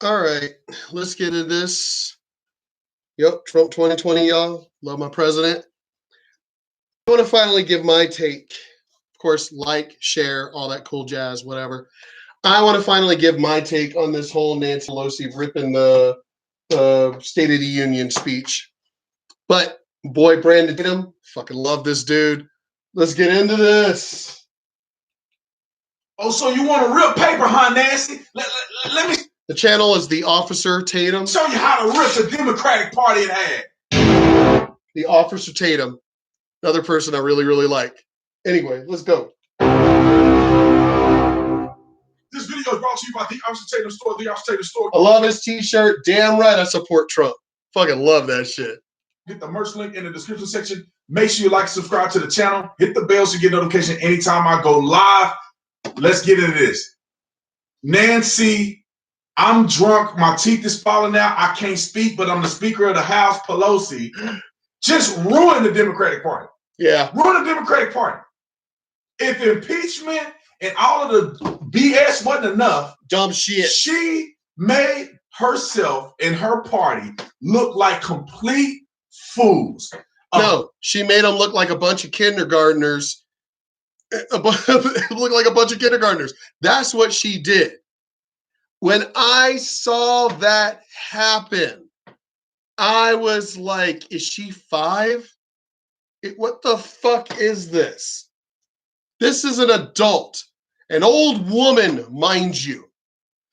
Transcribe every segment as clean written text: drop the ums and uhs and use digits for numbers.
All right, let's get into this. Yep, Trump 2020, y'all. Love my president. I want to finally give my take. Of course, like, share, all that cool jazz, whatever. I want to finally give my take on this whole Nancy Pelosi ripping the State of the Union speech. But boy, Brandon Tatum, fucking love this dude. Let's get into this. Oh, so you want a real paper, huh, Nancy? Let me. The channel is The Officer Tatum. Show you how to rip the Democratic Party in half. The Officer Tatum, another person I really, really like. Anyway, let's go. This video is brought to you by The Officer Tatum Store, The Officer Tatum Store. I love his t-shirt. Damn right I support Trump. Fucking love that shit. Hit the merch link in the description section. Make sure you like and subscribe to the channel. Hit the bell so you get notification anytime I go live. Let's get into this. Nancy, I'm drunk. My teeth is falling out. I can't speak, but I'm the Speaker of the House. Pelosi just ruined the Democratic Party. Yeah. Ruined the Democratic Party. If impeachment and all of the BS wasn't enough, dumb shit, she made herself and her party look like complete fools. No, she made them look like a bunch of kindergartners. Look like a bunch of kindergartners. That's what she did. When I saw that happen, I was like, is she 5? What the fuck is this? This is an adult, an old woman, mind you,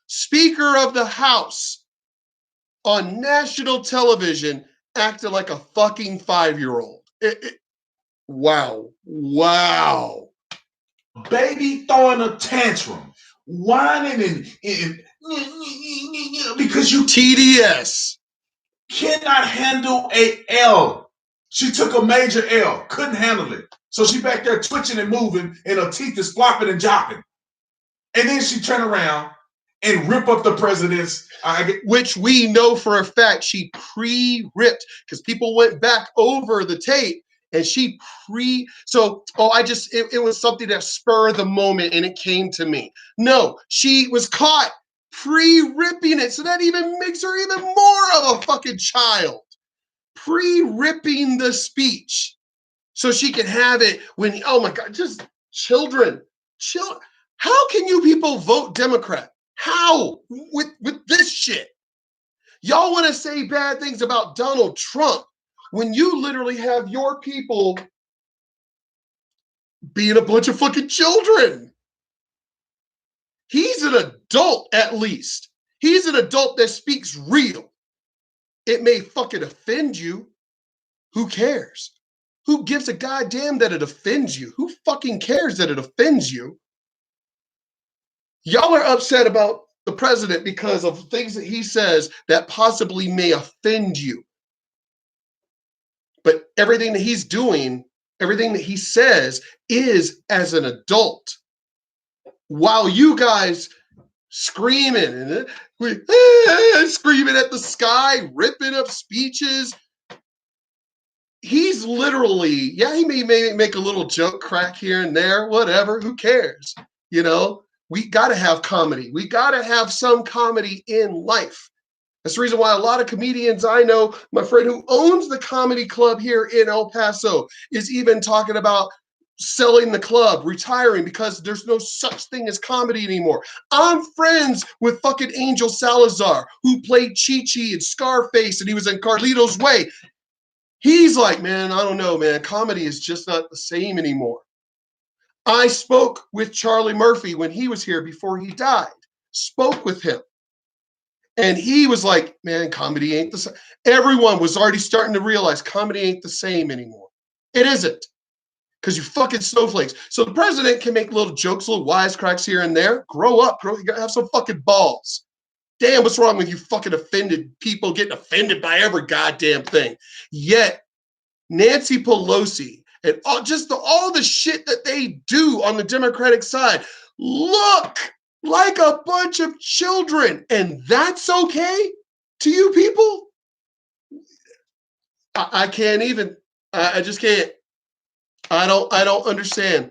Speaker of the House on national television, acting like a fucking 5-year-old. Wow. Wow. Baby throwing a tantrum, whining and because you TDS cannot handle a L. She took a major L, couldn't handle it. So she back there twitching and moving, and her teeth is flopping and jopping. And then she turn around and rip up the president's, which we know for a fact she pre-ripped, because people went back over the tape and she it was something that spurred the moment and it came to me. No, she was caught pre-ripping it, so that even makes her even more of a fucking child. Pre-ripping the speech so she can have it when, oh my God, just children. How can you people vote Democrat? How? With this shit? Y'all want to say bad things about Donald Trump when you literally have your people being a bunch of fucking children. He's an adult, at least. He's an adult that speaks real. It may fucking offend you. Who cares? Who gives a goddamn that it offends you? Who fucking cares that it offends you? Y'all are upset about the president because of things that he says that possibly may offend you. But everything that he's doing, everything that he says is as an adult. While you guys screaming and screaming at the sky, ripping up speeches, he's literally, yeah, he may make a little joke crack here and there, whatever, who cares? You know, we got to have comedy. We got to have some comedy in life. That's the reason why a lot of comedians I know, my friend who owns the comedy club here in El Paso, is even talking about selling the club, retiring, because there's no such thing as comedy anymore. I'm friends with fucking Angel Salazar, who played Chi-Chi and Scarface, and he was in Carlito's Way. He's like, man, I don't know, man. Comedy is just not the same anymore. I spoke with Charlie Murphy when he was here before he died. Spoke with him. And he was like, man, comedy ain't the same. Everyone was already starting to realize comedy ain't the same anymore. It isn't. Because you fucking snowflakes. So the president can make little jokes, little wisecracks here and there. Grow up, bro. You gotta have some fucking balls. Damn, what's wrong with you fucking offended people getting offended by every goddamn thing? Yet, Nancy Pelosi and all the shit that they do on the Democratic side look like a bunch of children. And that's okay to you people? I can't even. I just can't. I don't understand.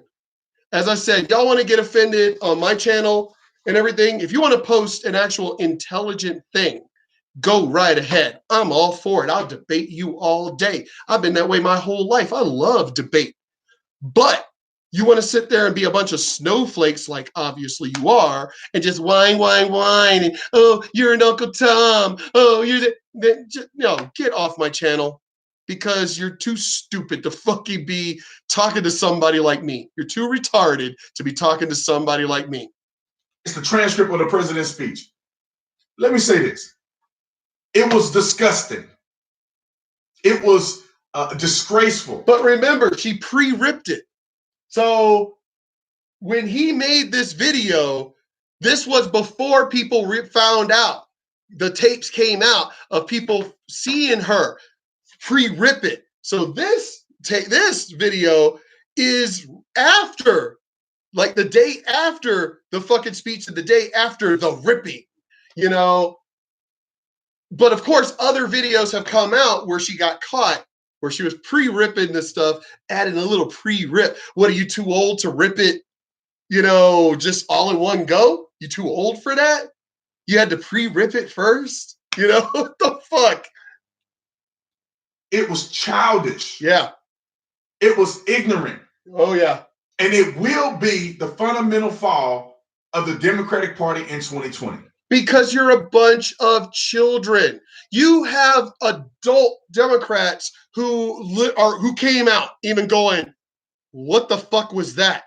As I said, y'all want to get offended on my channel, and everything. If you want to post an actual intelligent thing, go right ahead. I'm all for it. I'll debate you all day. I've been that way my whole life. I love debate. But you want to sit there and be a bunch of snowflakes, like obviously you are, and just whine, whine, whine, and oh, you're an Uncle Tom. Oh, you're then no, get off my channel, because you're too stupid to fucking be talking to somebody like me. You're too retarded to be talking to somebody like me. It's the transcript of the president's speech. Let me say this. It was disgusting. It was disgraceful. But remember, she pre-ripped it. So when he made this video, this was before people found out. The tapes came out of people seeing her pre-rip it. So this video is after, like the day after the fucking speech and the day after the ripping, you know. But of course, other videos have come out where she got caught, where she was pre-ripping this stuff, adding a little pre-rip. What, are you too old to rip it, you know, just all in one go? You too old for that? You had to pre-rip it first? You know, what the fuck? It was childish. Yeah. It was ignorant. Oh, yeah. And it will be the fundamental fall of the Democratic Party in 2020. Because you're a bunch of children. You have adult Democrats who came out even going, what the fuck was that?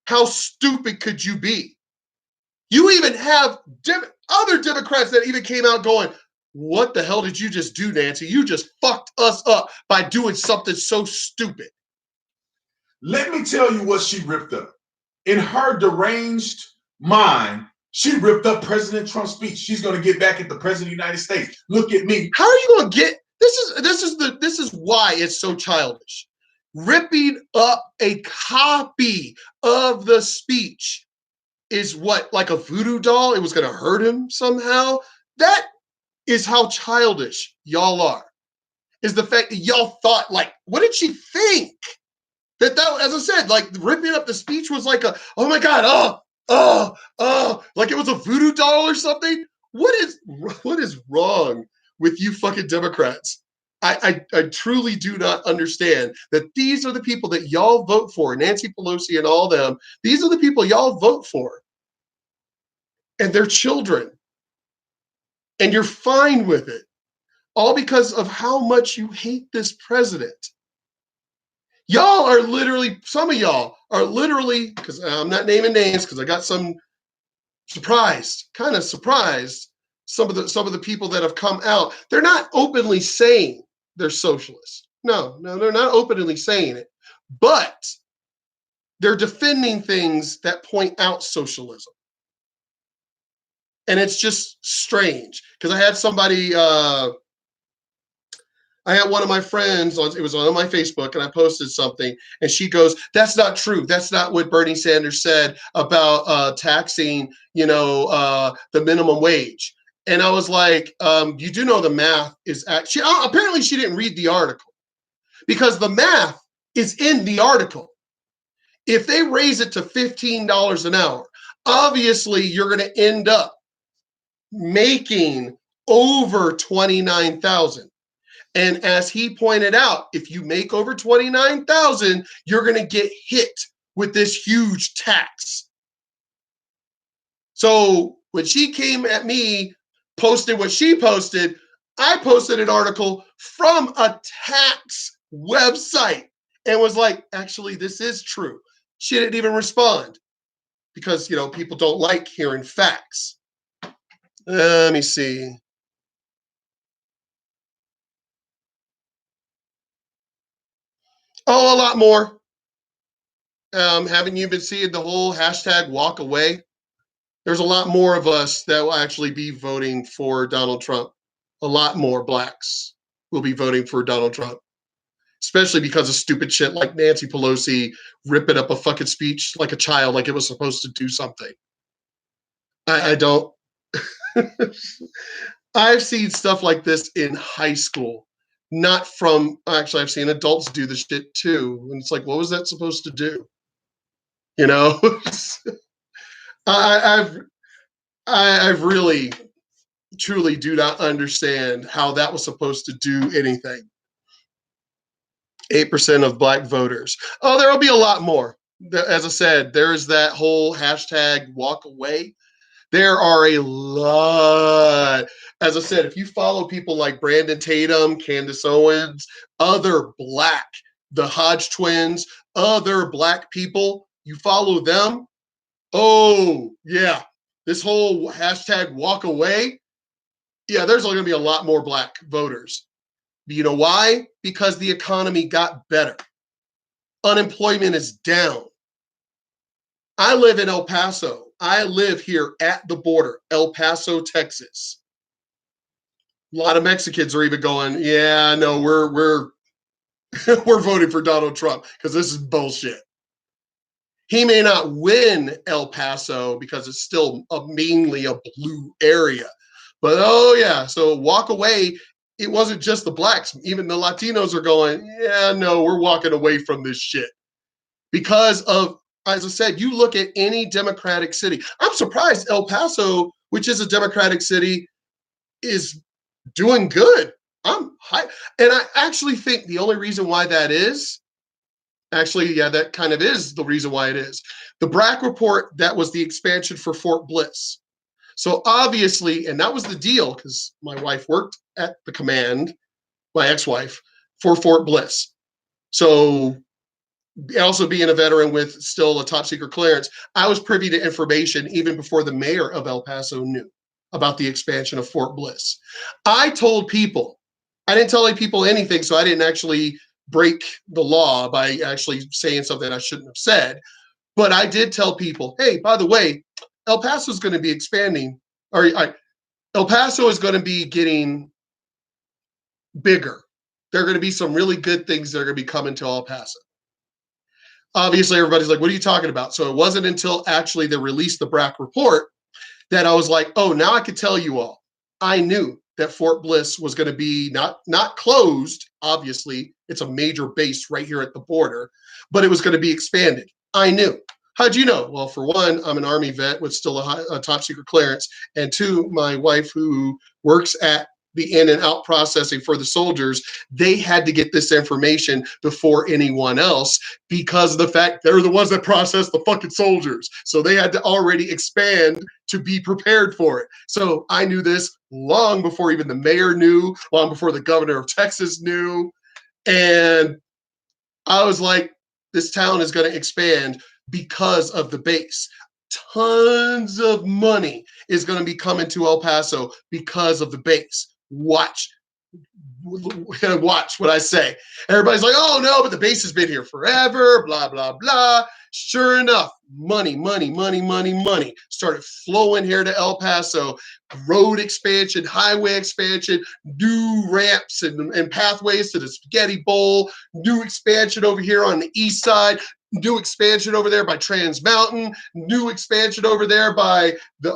How stupid could you be? You even have other Democrats that even came out going, what the hell did you just do, Nancy? You just fucked us up by doing something so stupid. Let me tell you what she ripped up. In her deranged mind, she ripped up President Trump's speech. She's going to get back at the President of the United States. Look at me. How are you going to get this is why it's so childish. Ripping up a copy of the speech is what, like a voodoo doll? It was going to hurt him somehow? That is how childish y'all are. Is the fact that y'all thought, like, what did she think? That, as I said, like, ripping up the speech was like oh my God, like it was a voodoo doll or something. What is wrong with you fucking Democrats? I truly do not understand that these are the people that y'all vote for, Nancy Pelosi and all them. These are the people y'all vote for. And they're children. And you're fine with it. All because of how much you hate this president. Y'all are literally, some of y'all are literally, because I'm not naming names because I got some kind of surprised, some of the people that have come out. They're not openly saying they're socialists. No, they're not openly saying it. But they're defending things that point out socialism. And it's just strange because I had somebody, I had one of my friends it was on my Facebook, and I posted something, and she goes, that's not true. That's not what Bernie Sanders said about taxing, the minimum wage. And I was like, you do know the math is actually, apparently she didn't read the article, because the math is in the article. If they raise it to $15 an hour, obviously you're going to end up making over $29,000. And as he pointed out, if you make over $29,000, you're going to get hit with this huge tax. So when she came at me, posted what she posted, I posted an article from a tax website and was like, actually, this is true. She didn't even respond because, people don't like hearing facts. Let me see. Oh, a lot more. Haven't you been seeing the whole hashtag walk away? There's a lot more of us that will actually be voting for Donald Trump. A lot more blacks will be voting for Donald Trump, especially because of stupid shit like Nancy Pelosi ripping up a fucking speech like a child, like it was supposed to do something. I don't. I've seen stuff like this in high school. Not from, actually, I've seen adults do this shit too. And it's like, what was that supposed to do? I've I really, truly do not understand how that was supposed to do anything. 8% of black voters. Oh, there will be a lot more. As I said, there's that whole hashtag walk away. There are a lot. As I said, if you follow people like Brandon Tatum, Candace Owens, other black, the Hodge twins, other black people, you follow them. Oh, yeah. This whole hashtag walk away. Yeah, there's going to be a lot more black voters. You know why? Because the economy got better. Unemployment is down. I live in El Paso. I live here at the border, El Paso, Texas. A lot of Mexicans are even going, yeah, no, we're we're voting for Donald Trump because this is bullshit. He may not win El Paso because it's still mainly a blue area. But oh yeah, so walk away. It wasn't just the blacks, even the Latinos are going, yeah, no, we're walking away from this shit. Because of, as I said, you look at any Democratic city. I'm surprised El Paso, which is a Democratic city, is doing good. I'm high. And I actually think the only reason why that is, actually, yeah, that kind of is the reason why it is. The BRAC report, that was the expansion for Fort Bliss. So obviously, and that was the deal because my wife worked at the command, my ex-wife, for Fort Bliss. So also being a veteran with still a top secret clearance, I was privy to information even before the mayor of El Paso knew about the expansion of Fort Bliss. I told people, I didn't tell people anything, so I didn't actually break the law by actually saying something I shouldn't have said. But I did tell people, hey, by the way, El Paso is going to be expanding, or El Paso is going to be getting bigger. There are going to be some really good things that are going to be coming to El Paso. Obviously, everybody's like, what are you talking about? So it wasn't until actually they released the BRAC report that I was like, oh, now I could tell you all. I knew that Fort Bliss was going to be not closed. Obviously, it's a major base right here at the border, but it was going to be expanded. I knew. How'd you know? Well, for one, I'm an Army vet with still a top secret clearance. And two, my wife, who works at the in and out processing for the soldiers, they had to get this information before anyone else because of the fact they're the ones that process the fucking soldiers. So they had to already expand to be prepared for it. So I knew this long before even the mayor knew, long before the governor of Texas knew. And I was like, this town is going to expand because of the base. Tons of money is going to be coming to El Paso because of the base. Watch what I say. Everybody's like, oh no, but the base has been here forever, blah, blah, blah. Sure enough, money started flowing here to El Paso. Road expansion, highway expansion, new ramps and pathways to the Spaghetti Bowl, new expansion over here on the east side, new expansion over there by Trans Mountain, new expansion over there by the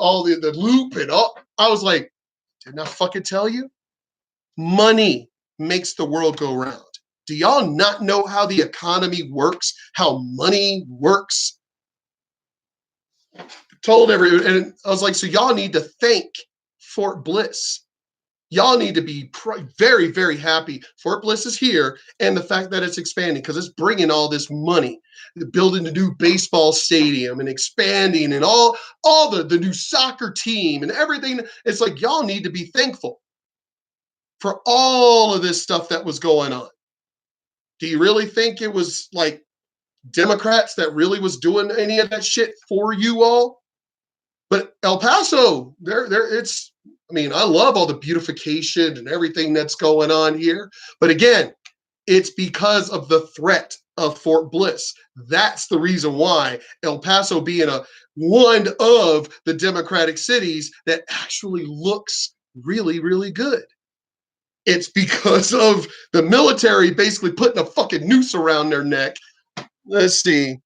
loop and all. I was like, didn't I fucking tell you? Money makes the world go round. Do y'all not know how the economy works? How money works? Told everyone, and I was like, so y'all need to thank Fort Bliss. Y'all need to be very, very happy. Fort Bliss is here, and the fact that it's expanding because it's bringing all this money, building a new baseball stadium and expanding and all the new soccer team and everything. It's like y'all need to be thankful for all of this stuff that was going on. Do you really think it was like Democrats that really was doing any of that shit for you all? But El Paso, it's, I mean, I love all the beautification and everything that's going on here. But again, it's because of the threat of Fort Bliss. That's the reason why El Paso being one of the Democratic cities that actually looks really, really good. It's because of the military basically putting a fucking noose around their neck. Let's see.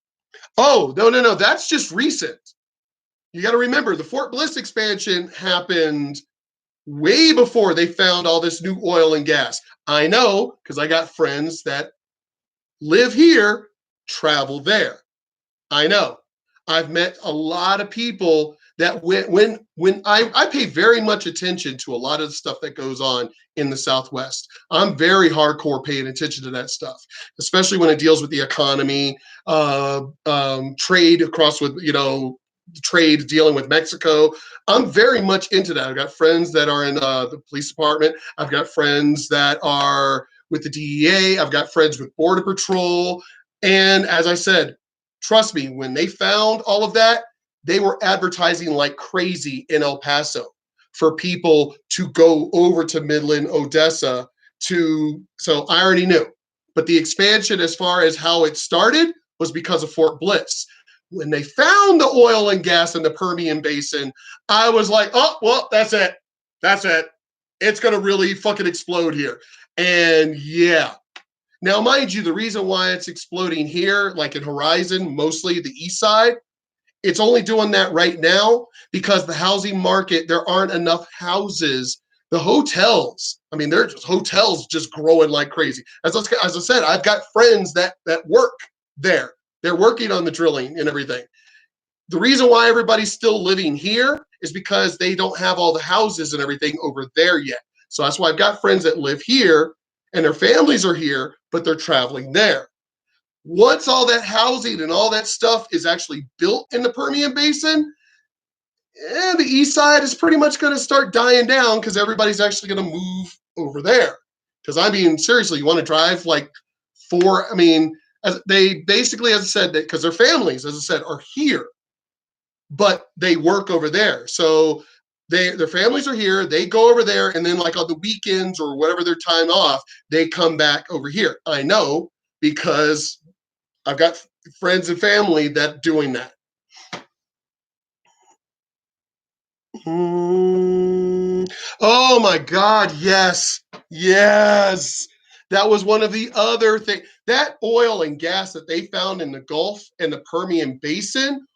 Oh, no. That's just recent. You got to remember the Fort Bliss expansion happened way before they found all this new oil and gas. I know because I got friends that live here, travel there. I know. I've met a lot of people that when I pay very much attention to a lot of the stuff that goes on in the Southwest. I'm very hardcore paying attention to that stuff, especially when it deals with the economy, trade across with, trade dealing with Mexico. I'm very much into that. I've got friends that are in the police department. I've got friends that are with the DEA. I've got friends with Border Patrol. And as I said, trust me, when they found all of that, they were advertising like crazy in El Paso for people to go over to Midland, Odessa so I already knew. But the expansion as far as how it started was because of Fort Bliss. When they found the oil and gas in the Permian Basin, I was like, oh, well, that's it. That's it. It's going to really fucking explode here. And yeah. Now, mind you, the reason why it's exploding here, like in Horizon, mostly the east side, it's only doing that right now because the housing market, there aren't enough houses. The hotels, I mean, there's hotels just growing like crazy. As I said, I've got friends that work there. They're working on the drilling and everything. The reason why everybody's still living here is because they don't have all the houses and everything over there yet. So that's why I've got friends that live here and their families are here, but they're traveling there. Once all that housing and all that stuff is actually built in the Permian Basin, the east side is pretty much going to start dying down because everybody's actually going to move over there. Because I mean, seriously, you want to drive like they basically, as I said, because their families, as I said, are here, but they work over there. So their families are here, they go over there, and then like on the weekends or whatever their time off, they come back over here. I know because I've got friends and family that doing that. Oh my God, yes. Yes. That was one of the other things. That oil and gas that they found in the Gulf and the Permian Basin,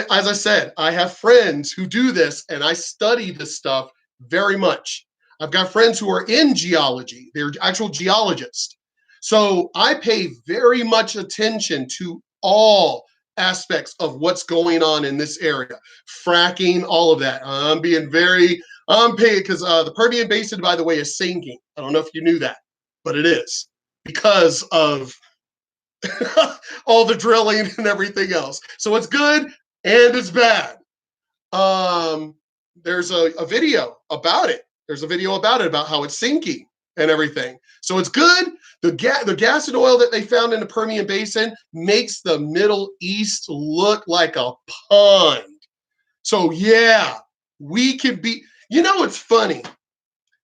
as I said, I have friends who do this and I study this stuff very much. I've got friends who are in geology, they're actual geologists. So I pay very much attention to all aspects of what's going on in this area, fracking, all of that. I'm paying because the Permian Basin, by the way, is sinking. I don't know if you knew that, but it is because of all the drilling and everything else. So it's good and it's bad. There's a video about it. There's a video about it, about how it's sinking and everything. So it's good. The gas and oil that they found in the Permian Basin makes the Middle East look like a pond. So yeah, we could be, it's funny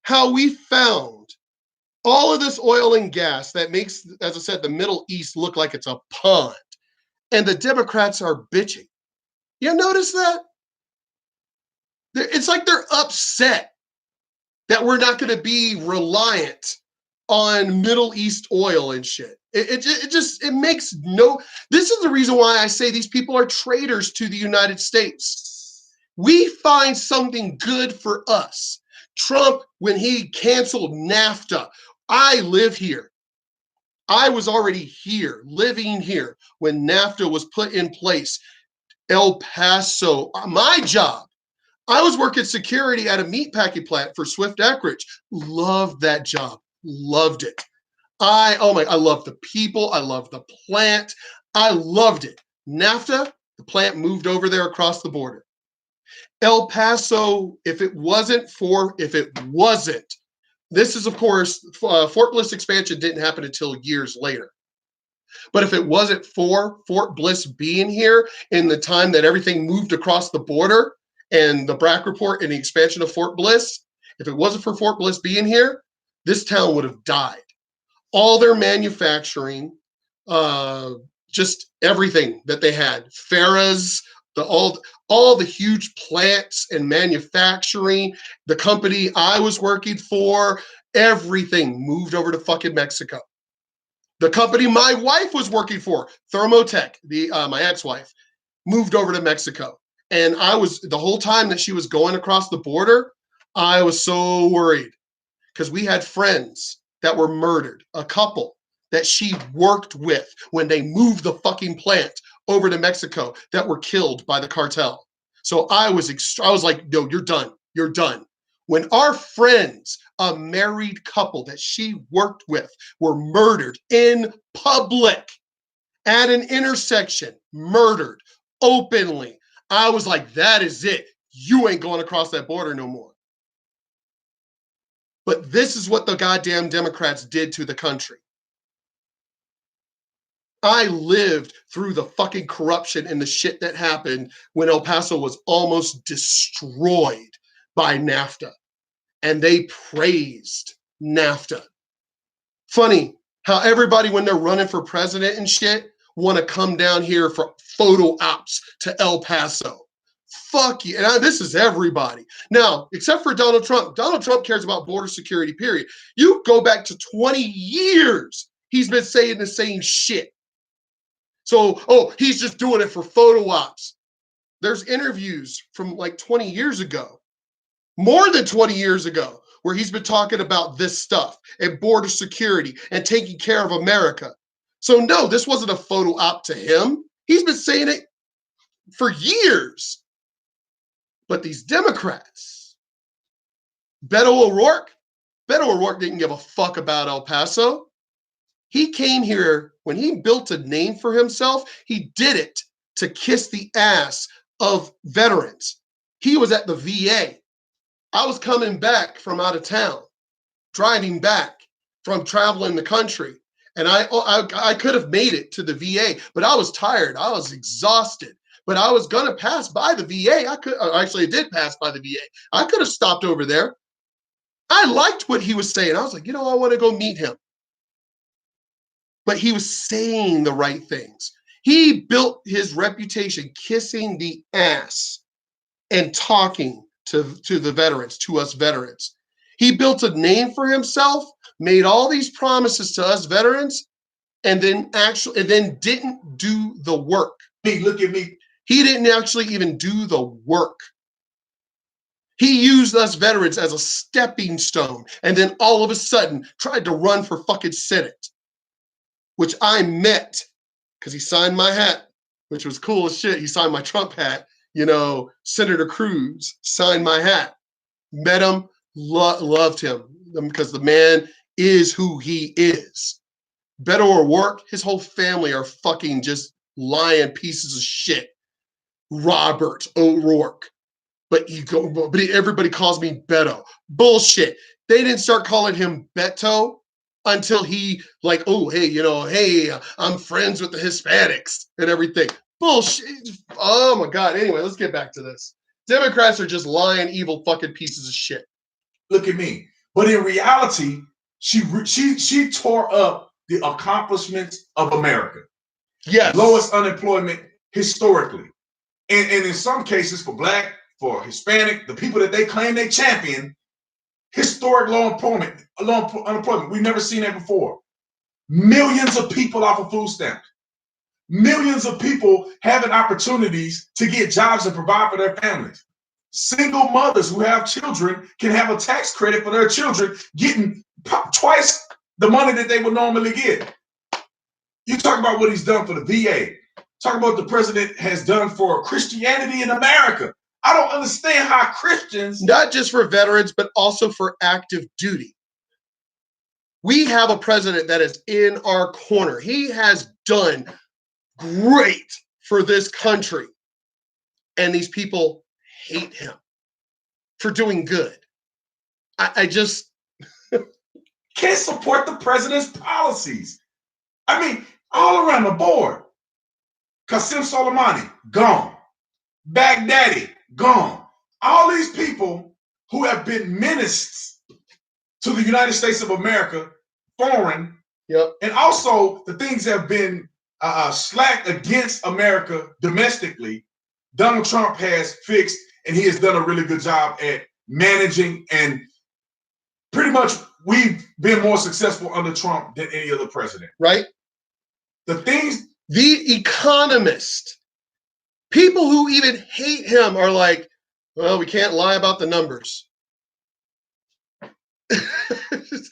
how we found all of this oil and gas that makes, as I said, the Middle East look like it's a pond. And the Democrats are bitching. You notice that? It's like they're upset that we're not going to be reliant on Middle East oil and shit. It makes no. This is the reason why I say these people are traitors to the United States. We find something good for us. Trump, when he canceled NAFTA, I live here. I was already here, living here when NAFTA was put in place. El Paso, my job. I was working security at a meatpacking plant for Swift Acreage. Loved that job. Loved it. I love the people. I love the plant. I loved it. NAFTA, the plant moved over there across the border. El Paso, if it wasn't, this is, of course, Fort Bliss expansion didn't happen until years later. But if it wasn't for Fort Bliss being here in the time that everything moved across the border and the BRAC report and the expansion of Fort Bliss, if it wasn't for Fort Bliss being here, this town would have died. All their manufacturing, just everything that they had, Farah's, all the huge plants and manufacturing, the company I was working for, everything moved over to fucking Mexico. The company my wife was working for, Thermotech, my ex-wife, moved over to Mexico. And the whole time that she was going across the border, I was so worried because we had friends that were murdered, a couple that she worked with when they moved the fucking plant over to Mexico that were killed by the cartel. So I was like, no, you're done. You're done. When our friends, a married couple that she worked with, were murdered in public at an intersection, murdered openly, I was like, that is it. You ain't going across that border no more. But this is what the goddamn Democrats did to the country. I lived through the fucking corruption and the shit that happened when El Paso was almost destroyed by NAFTA. And they praised NAFTA. Funny how everybody, when they're running for president and shit, want to come down here for photo ops to El Paso. Fuck you. And this is everybody. Now, except for Donald Trump. Donald Trump cares about border security, period. You go back to 20 years, he's been saying the same shit. So, oh, he's just doing it for photo ops. There's interviews from like 20 years ago, more than 20 years ago, where he's been talking about this stuff and border security and taking care of America. So no, this wasn't a photo op to him. He's been saying it for years. But these Democrats, Beto O'Rourke didn't give a fuck about El Paso. He came here, when he built a name for himself, he did it to kiss the ass of veterans. He was at the VA. I was coming back from out of town, driving back from traveling the country. And I could have made it to the VA, but I was tired. I was exhausted. But I was going to pass by the VA. I did pass by the VA. I could have stopped over there. I liked what he was saying. I was like, I want to go meet him. But he was saying the right things. He built his reputation kissing the ass and talking to the veterans, to us veterans. He built a name for himself, made all these promises to us veterans, and then didn't do the work. Hey, look at me. He didn't actually even do the work. He used us veterans as a stepping stone, and then all of a sudden tried to run for fucking Senate, which I met because he signed my hat, which was cool as shit. He signed my Trump hat. Senator Cruz signed my hat. Met him, loved him because the man is who he is. Beto O'Rourke, his whole family are fucking just lying pieces of shit. Robert O'Rourke. But everybody calls me Beto. Bullshit. They didn't start calling him Beto until he hey, I'm friends with the Hispanics and everything. Bullshit. Oh my God. Anyway, let's get back to this. Democrats are just lying, evil fucking pieces of shit. Look at me. But in reality, she tore up the accomplishments of America. Yes. Lowest unemployment historically. And in some cases for Black, for Hispanic, the people that they claim they champion, historic low unemployment. We've never seen that before. Millions of people off of food stamps. Millions of people having opportunities to get jobs and provide for their families. Single mothers who have children can have a tax credit for their children, getting twice the money that they would normally get. You talk about what he's done for the VA. Talk about what the president has done for Christianity in America. I don't understand how Christians... Not just for veterans, but also for active duty. We have a president that is in our corner. He has done great for this country. And these people hate him for doing good. I just can't support the president's policies. I mean, all around the board. Qasem Soleimani, gone. Baghdadi, gone. All these people who have been menaced to the United States of America, foreign, yep. And also the things that have been slacked against America domestically, Donald Trump has fixed, and he has done a really good job at managing, and pretty much we've been more successful under Trump than any other president. Right? The Economist, people who even hate him are like, well, we can't lie about the numbers. It's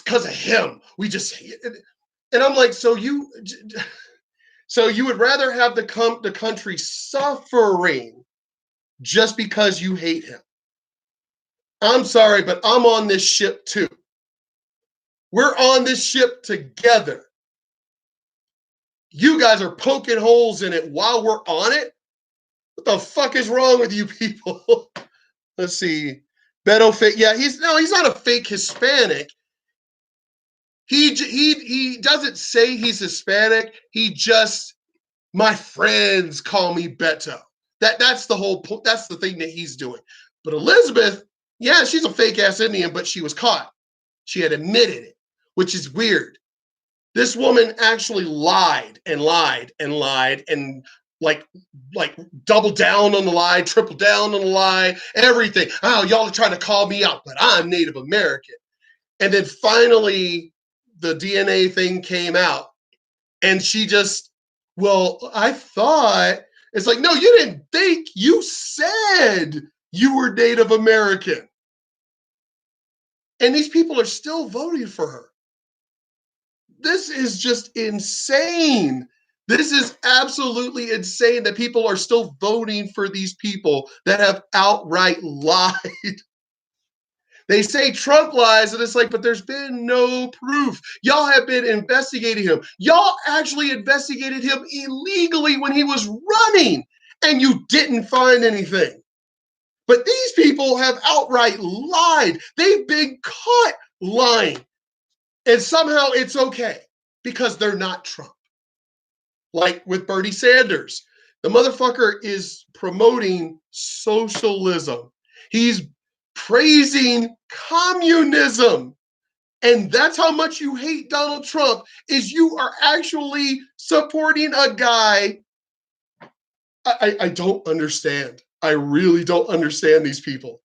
because of him. And I'm like, so So you would rather have the country suffering just because you hate him. I'm sorry, but I'm on this ship too. We're on this ship together. You guys are poking holes in it while we're on it. What the fuck is wrong with you people? Let's see. Beto fake. Yeah, he's not a fake Hispanic. He doesn't say he's Hispanic. He just, my friends call me Beto. That's the whole point. That's the thing that he's doing. But Elizabeth, yeah, she's a fake ass Indian, but she was caught. She had admitted it, which is weird. This woman actually lied and lied and lied and like double down on the lie, triple down on the lie, everything. Oh, y'all are trying to call me out, but I'm Native American. And then finally the DNA thing came out and she just, well, I thought, it's like, no, you didn't think, you said you were Native American. And these people are still voting for her. This is just insane. This is absolutely insane that people are still voting for these people that have outright lied. They say Trump lies, and it's like, but there's been no proof. Y'all have been investigating him. Y'all actually investigated him illegally when he was running, and you didn't find anything. But these people have outright lied. They've been caught lying. And somehow it's okay because they're not Trump. Like with Bernie Sanders, the motherfucker is promoting socialism. He's praising communism. And that's how much you hate Donald Trump, is you are actually supporting a guy. I don't understand. I really don't understand these people.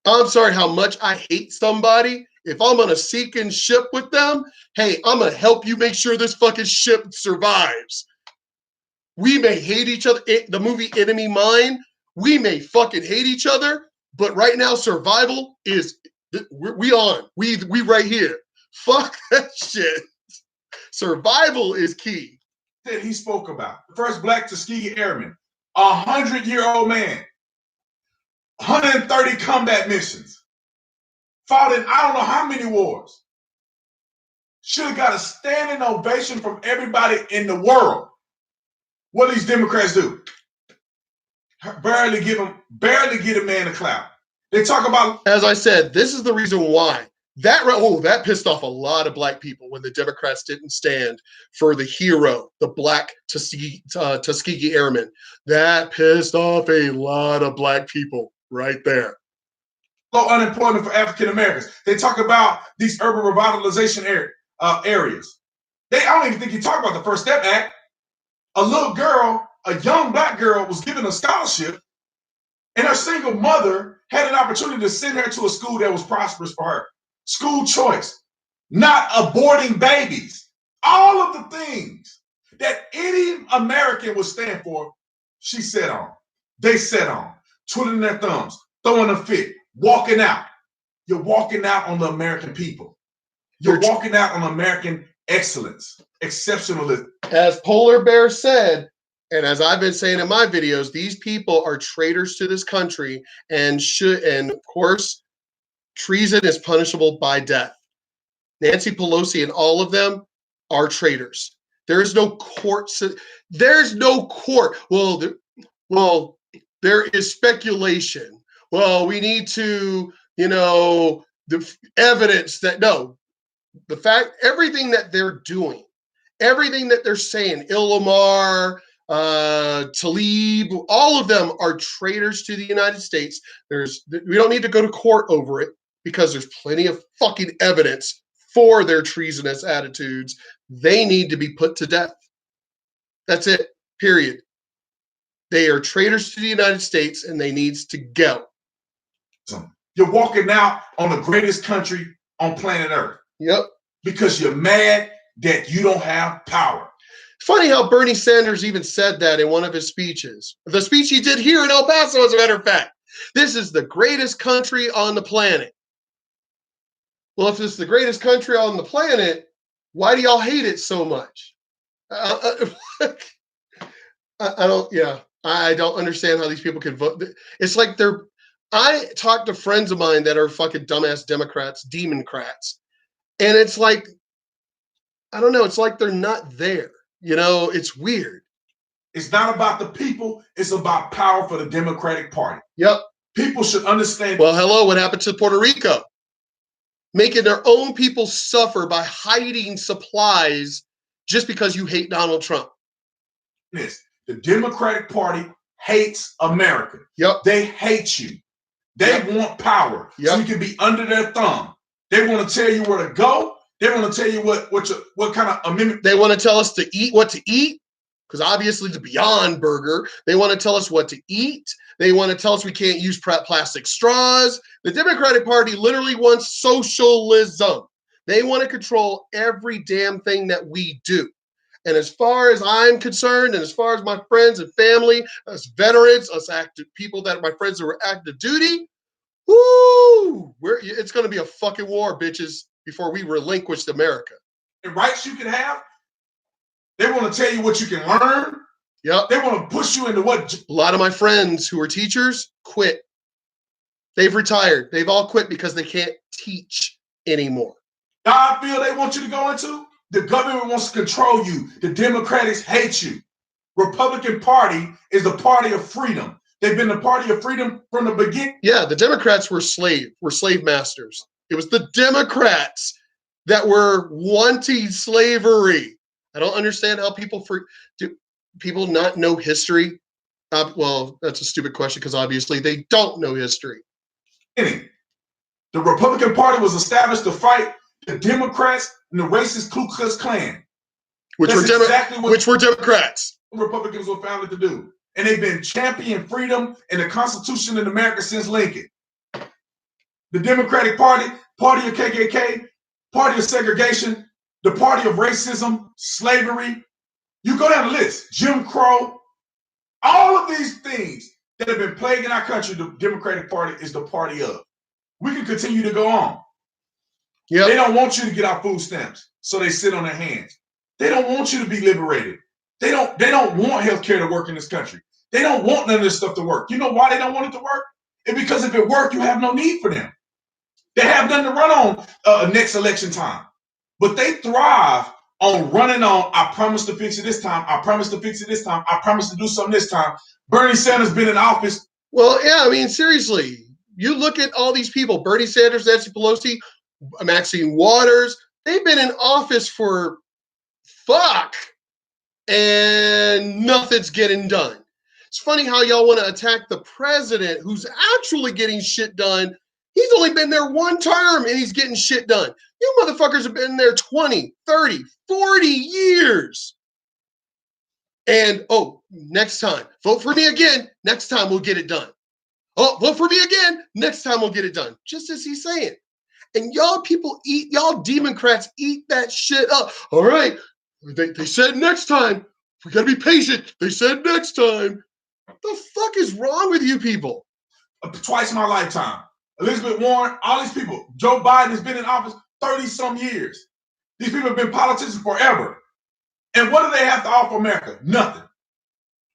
I'm sorry how much I hate somebody. If I'm on a sinking ship with them, hey, I'm going to help you make sure this fucking ship survives. We may hate each other. The movie Enemy Mine, we may fucking hate each other, but right now survival is, we on. We right here. Fuck that shit. Survival is key. That he spoke about. The first Black Tuskegee Airman, 100-year-old man, 130 combat missions, fought in I don't know how many wars. Should have got a standing ovation from everybody in the world. What do these Democrats do? Barely get a man a clout. They talk about, as I said, this is the reason why. That pissed off a lot of black people when the Democrats didn't stand for the hero, the Black Tuskegee Airmen. That pissed off a lot of black people right there. low unemployment for African Americans. They talk about these urban revitalization areas. I don't even think you talk about the First Step Act. A little girl, a young black girl, was given a scholarship, and her single mother had an opportunity to send her to a school that was prosperous for her. School choice, not aborting babies. All of the things that any American would stand for, she sat on. They sat on, twiddling their thumbs, throwing a fit, walking out. You're walking out on the American people. You're walking out on American excellence, exceptionalism. As Polar Bear said, and as I've been saying in my videos, these people are traitors to this country and of course, treason is punishable by death. Nancy Pelosi and all of them are traitors. There is no court. There's no court. Well, there is speculation. Well, we need to, the evidence that no, the fact, everything that they're doing, everything that they're saying, Ilomar, Tlaib, all of them are traitors to the United States. We don't need to go to court over it because there's plenty of fucking evidence for their treasonous attitudes. They need to be put to death. That's it, period. They are traitors to the United States and they needs to go. You're walking out on the greatest country on planet Earth. Yep. Because you're mad that you don't have power. Funny how Bernie Sanders even said that in one of his speeches. The speech he did here in El Paso, as a matter of fact. This is the greatest country on the planet. Well, if it's the greatest country on the planet, why do y'all hate it so much? I don't. Yeah, I don't understand how these people can vote. It's like they're. I talk to friends of mine that are fucking dumbass Democrats, Democrats, and it's like I don't know. It's like they're not there. You know, it's weird. It's not about the people. It's about power for the Democratic Party. Yep. People should understand. Well, hello. What happened to Puerto Rico? Making their own people suffer by hiding supplies just because you hate Donald Trump. This the Democratic Party hates America. Yep. They hate you. They want power, so you can be under their thumb. They want to tell you where to go. They want to tell you what kind of amendment. They want to tell us to eat what to eat, because obviously the Beyond Burger. They want to tell us what to eat. They want to tell us we can't use plastic straws. The Democratic Party literally wants socialism. They want to control every damn thing that we do. And as far as I'm concerned, and as far as my friends and family, us veterans, us active people that are my friends that were active duty, woo, it's going to be a fucking war, bitches, before we relinquish America. The rights you can have, they want to tell you what you can learn. Yep. They want to push you into what. A lot of my friends who are teachers quit. They've retired. They've all quit because they can't teach anymore. I feel they want you to go into. The government wants to control you. The Democrats hate you. Republican Party is the party of freedom. They've been the party of freedom from the beginning. Yeah, the Democrats were slave masters. It was the Democrats that were wanting slavery. I don't understand how do people not know history. Well, that's a stupid question because obviously they don't know history. The Republican Party was established to fight the Democrats and the racist Ku Klux Klan. Which were Democrats. Republicans were founded to do. And they've been championing freedom and the Constitution in America since Lincoln. The Democratic Party, party of KKK, party of segregation, the party of racism, slavery. You go down the list. Jim Crow. All of these things that have been plaguing our country, the Democratic Party is the party of. We can continue to go on. Yep. They don't want you to get our food stamps, so they sit on their hands. They don't want you to be liberated. They don't want health care to work in this country. They don't want none of this stuff to work. You know why they don't want it to work? It's because if it worked, you have no need for them. They have nothing to run on next election time. But they thrive on running on, I promise to fix it this time. I promise to fix it this time. I promise to do something this time. Bernie Sanders been in office. Well, yeah, I mean, seriously. You look at all these people, Bernie Sanders, Nancy Pelosi, Maxine Waters, they've been in office for and nothing's getting done. It's funny how y'all want to attack the president who's actually getting shit done. He's only been there one term and he's getting shit done. You motherfuckers have been there 20, 30, 40 years. And, next time, vote for me again. Next time we'll get it done. Oh, vote for me again. Next time we'll get it done. Just as he's saying. And y'all Democrats eat that shit up. All right. They said next time. We got to be patient. They said next time. What the fuck is wrong with you people? Twice in my lifetime. Elizabeth Warren, all these people. Joe Biden has been in office 30-some years. These people have been politicians forever. And what do they have to offer America? Nothing.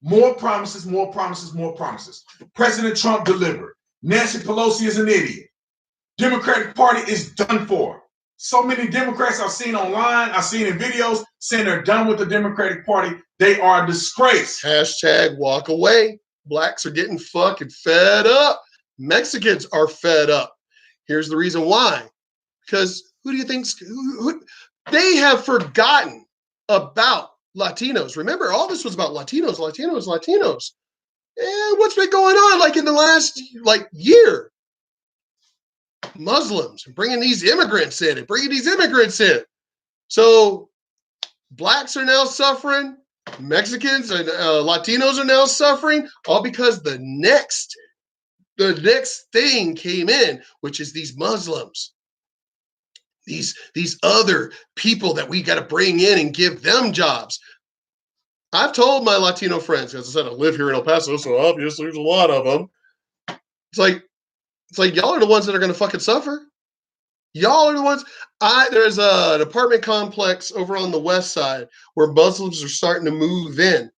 More promises, more promises, more promises. President Trump delivered. Nancy Pelosi is an idiot. Democratic Party is done for. So many Democrats I've seen online, I've seen in videos saying they're done with the Democratic Party. They are a disgrace. Hashtag walk away. Blacks are getting fucking fed up. Mexicans are fed up. Here's the reason why. Because who do you think? They have forgotten about Latinos. Remember, all this was about Latinos. And what's been going on in the last year? Muslims bringing these immigrants in. So blacks are now suffering. Mexicans and Latinos are now suffering, all because the next thing came in, which is these Muslims. These other people that we got to bring in and give them jobs. I've told my Latino friends, as I said, I live here in El Paso, so obviously there's a lot of them. It's like y'all are the ones that are going to fucking suffer. Y'all are the ones. There's an apartment complex over on the west side where Muslims are starting to move in.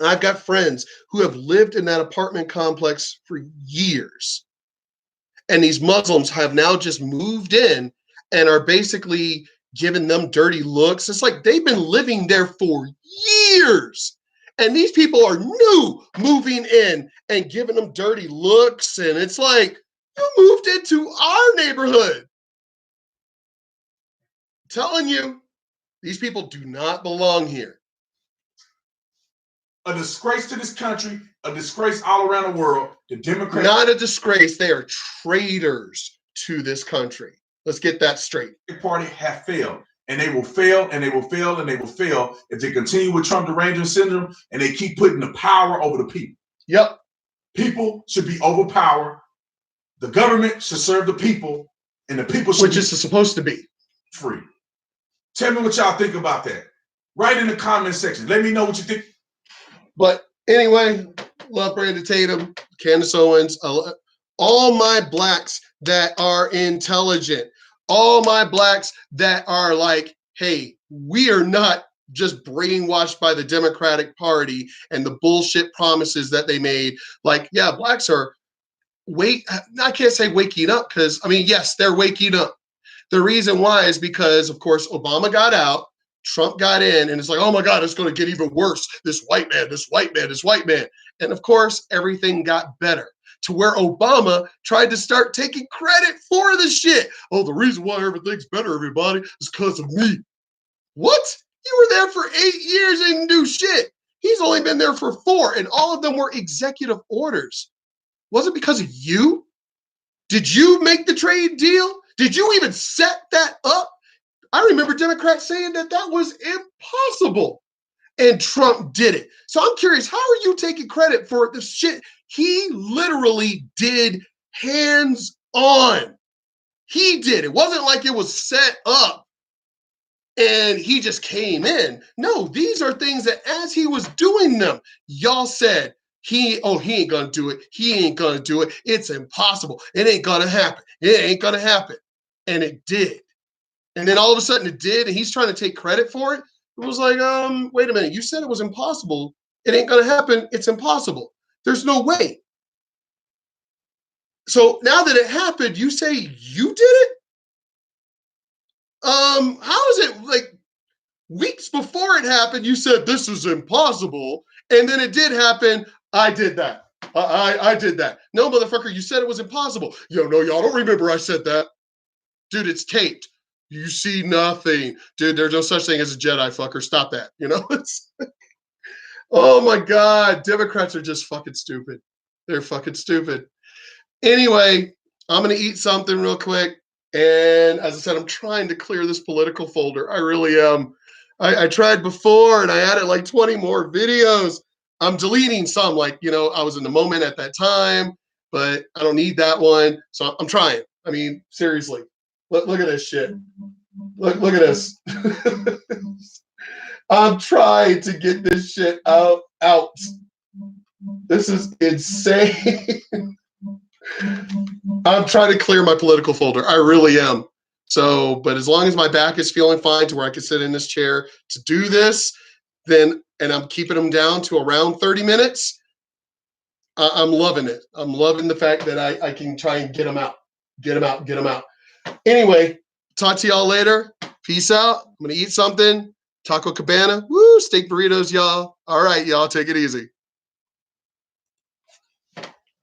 I've got friends who have lived in that apartment complex for years. And these Muslims have now just moved in and are basically giving them dirty looks. It's like they've been living there for years. And these people are new moving in and giving them dirty looks. And it's like, you moved into our neighborhood. I'm telling you, these people do not belong here. A disgrace to this country, a disgrace all around the world. The Democrats. Not a disgrace. They are traitors to this country. Let's get that straight. The party have failed. And they will fail, and they will fail, and they will fail if they continue with Trump derangement syndrome and they keep putting the power over the people. Yep. People should be overpowered. The government should serve the people, and the people should Which is supposed to be free. Tell me what y'all think about that. Write in the comment section. Let me know what you think. But anyway, love Brandon Tatum, Candace Owens, all my blacks that are intelligent, all my blacks that are like, hey, we are not just brainwashed by the Democratic Party and the bullshit promises that they made. Like, yeah, blacks are I can't say waking up because, I mean, yes, they're waking up. The reason why is because, of course, Obama got out, Trump got in, and it's like, oh my God, it's going to get even worse. This white man, this white man, this white man. And of course, everything got better to where Obama tried to start taking credit for the shit. Oh, the reason why everything's better, everybody, is because of me. What? You were there for 8 years and didn't do shit. He's only been there for 4, and all of them were executive orders. Was it because of you? Did you make the trade deal? Did you even set that up? I remember Democrats saying that that was impossible, and Trump did it. So I'm curious, how are you taking credit for the shit he literally did hands on? He did. It wasn't like it was set up and he just came in. No, these are things that as he was doing them, y'all said, he ain't gonna do it. He ain't gonna do it. It's impossible. It ain't gonna happen. It ain't gonna happen. And it did. And then all of a sudden it did, and he's trying to take credit for it. It was like, wait a minute. You said it was impossible. It ain't gonna happen. It's impossible. There's no way. So now that it happened, you say you did it? How is it like weeks before it happened, you said this is impossible, and then it did happen. I did that. I did that. No, motherfucker, you said it was impossible. Yo, no, y'all don't remember I said that. Dude, it's taped. You see nothing. Dude, there's no such thing as a Jedi, fucker. Stop that. You know? Oh my God. Democrats are just fucking stupid. They're fucking stupid. Anyway, I'm going to eat something real quick. And as I said, I'm trying to clear this political folder. I really am. I tried before and I added like 20 more videos. I'm deleting some, like, you know, I was in the moment at that time, but I don't need that one. So I'm trying. I mean, seriously, look at this shit. Look at this. I'm trying to get this shit out. This is insane. I'm trying to clear my political folder. I really am. So, but as long as my back is feeling fine to where I can sit in this chair to do this, then, and I'm keeping them down to around 30 minutes, I'm loving it. I'm loving the fact that I can try and get them out. Get them out. Get them out. Anyway, talk to y'all later. Peace out. I'm going to eat something. Taco Cabana. Woo, steak burritos, y'all. All right, y'all. Take it easy.